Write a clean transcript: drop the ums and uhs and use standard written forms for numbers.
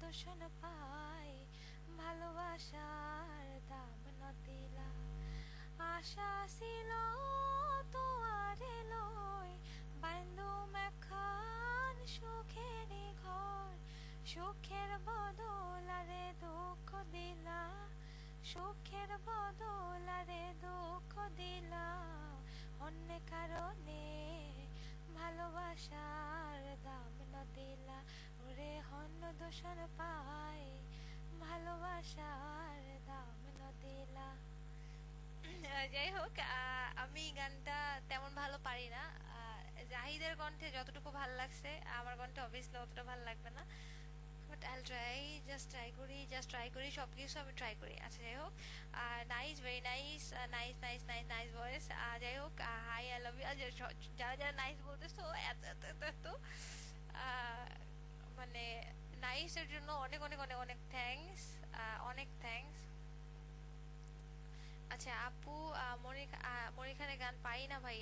দূষণ পাই, ভালোবাসার দাম ন দিলা। আশা ছিল তোয়ারে লই, বাইন্দুম এখন সুখের ঘর। সুখের বদলারে দুঃখ দিলা, সুখের বদলারে দুঃখ দিলা। অন্য কারণে ভালোবাসার দাম ন দিলা। ওরে হন্য দূষণ পাই, ভালোবাসার দাম ন দিলা। যাই হোক, আমি গানটা তেমন ভালো পারি না। জাহিদের কণ্ঠে যতটুকু ভালো লাগছে আমার কণ্ঠে অবভিয়াসলি অতটা ভালো লাগবে না, বাট আইল ট্রাই, জাস্ট ট্রাই করি সবকিছু আমি ট্রাই করি। আচ্ছা যাই হোক, nice, very nice, nice nice nice nice voice. যাই হোক, হাই, আই লাভ ইউ। যারা যারা নাইস বলতেছো এত এত এত এত, আহ, মানে নাইসের জন্য অনেক অনেক অনেক অনেক থ্যাঙ্কস, অনেক থ্যাঙ্কস। আচ্ছা আপু, মনির খানের গান পারি না ভাই।